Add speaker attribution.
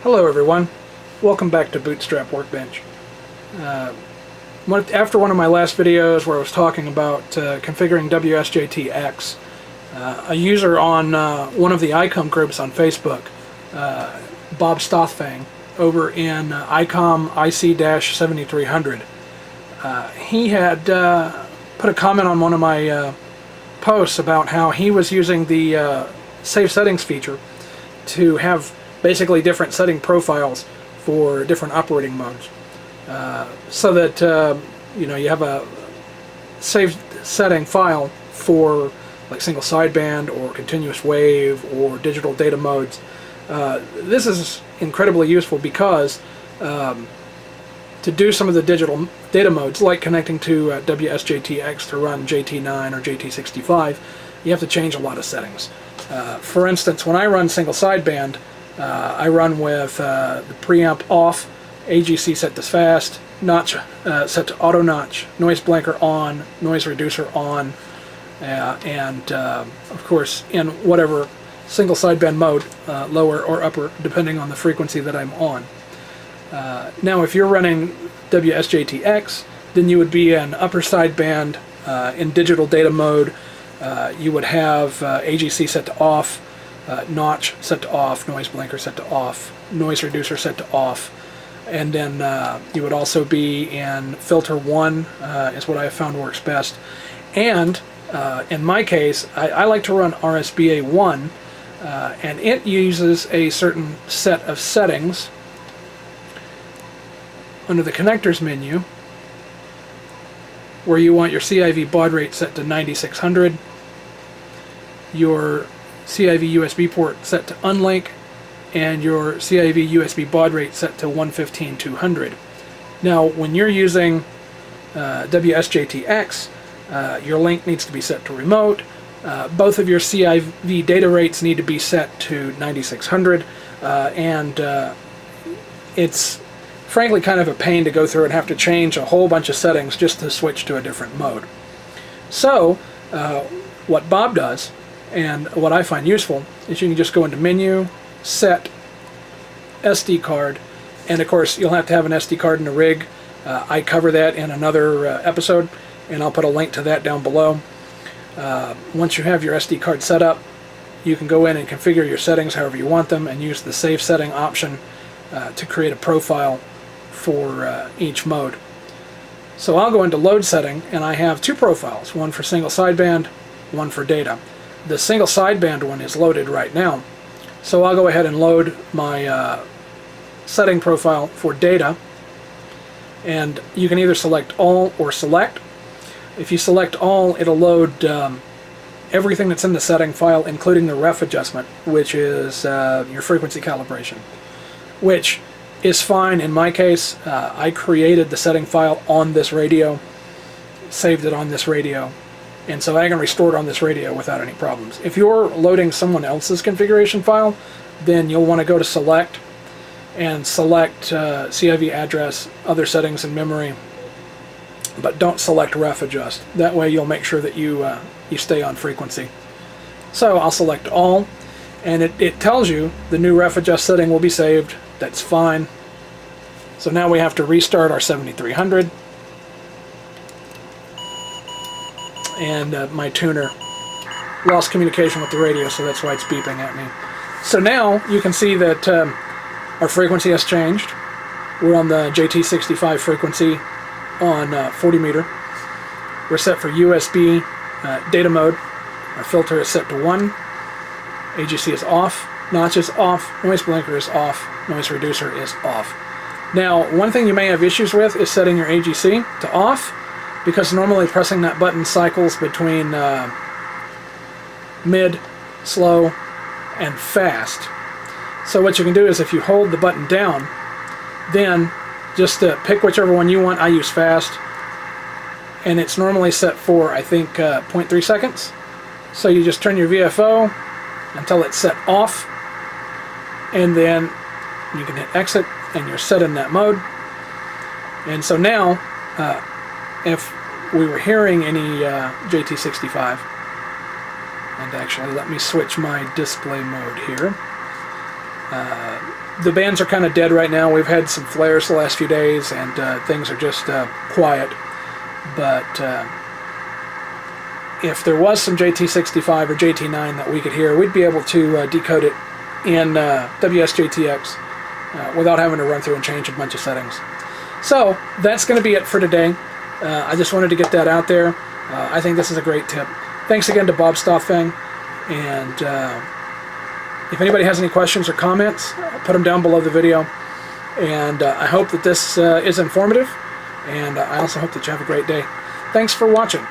Speaker 1: Hello everyone, welcome back to Bootstrap Workbench. After one of my last videos where I was talking about configuring WSJT-X, a user on one of the Icom groups on Facebook, Bob Stothfang, over in Icom IC-7300, he had put a comment on one of my posts about how he was using the Save Settings feature to have basically different setting profiles for different operating modes, so that you have a saved setting file for like single sideband or continuous wave or digital data modes. This is incredibly useful because to do some of the digital data modes, like connecting to WSJT-X to run JT9 or JT65, you have to change a lot of settings. For instance, when I run single sideband, I run with the preamp off, AGC set to fast, notch set to auto notch, noise blanker on, noise reducer on, and of course in whatever single sideband mode, lower or upper, depending on the frequency that I'm on. Now if you're running WSJT-X, then you would be in upper sideband in digital data mode. You would have AGC set to off, notch set to off, noise blanker set to off, noise reducer set to off, and then you would also be in filter 1 is what I have found works best. And in my case, I like to run RSBA 1, and it uses a certain set of settings under the connectors menu, where you want your CIV baud rate set to 9600, your CIV USB port set to unlink, and your CIV USB baud rate set to 115/200. Now, when you're using WSJT-X, your link needs to be set to remote. Both of your CIV data rates need to be set to 9600, and it's frankly kind of a pain to go through and have to change a whole bunch of settings just to switch to a different mode. So, what Bob does, and what I find useful, is you can just go into Menu, Set, SD card, and of course you'll have to have an SD card in the rig. I cover that in another episode, and I'll put a link to that down below. Once you have your SD card set up, you can go in and configure your settings however you want them, and use the Save Setting option to create a profile for each mode. So I'll go into Load Setting, and I have two profiles, one for single sideband, one for data. The single sideband one is loaded right now, so I'll go ahead and load my setting profile for data, and you can either select all or select. If you select all, it'll load everything that's in the setting file, including the ref adjustment, which is your frequency calibration, which is fine in my case. I created the setting file on this radio, saved it on this radio, and so I can restore it on this radio without any problems. If you're loading someone else's configuration file, then you'll want to go to Select and select CIV address, other settings in memory, but don't select ref adjust. That way you'll make sure that you stay on frequency. So I'll select all, and it tells you the new ref adjust setting will be saved. That's fine. So now we have to restart our 7300, and my tuner lost communication with the radio, so that's why it's beeping at me. So now you can see that our frequency has changed. We're on the JT65 frequency on 40 meter. We're set for USB data mode. Our filter is set to 1. AGC is off. Notch is off. Noise blanker is off. Noise reducer is off. Now, one thing you may have issues with is setting your AGC to off, because normally pressing that button cycles between mid, slow, and fast. So what you can do is, if you hold the button down, then just pick whichever one you want. I use fast, and it's normally set for, I think, 0.3 seconds. So you just turn your VFO until it's set off, and then you can hit exit, and you're set in that mode. And so now, if we were hearing any JT65, and actually let me switch my display mode here. the bands are kind of dead right now. We've had some flares the last few days, and things are just quiet. But if there was some JT65 or JT9 that we could hear, we'd be able to decode it in WSJTX without having to run through and change a bunch of settings. So that's going to be it for today. I just wanted to get that out there. I think this is a great tip. Thanks again to Bob Stoffang, and if anybody has any questions or comments, put them down below the video. And I hope that this is informative, and I also hope that you have a great day. Thanks for watching.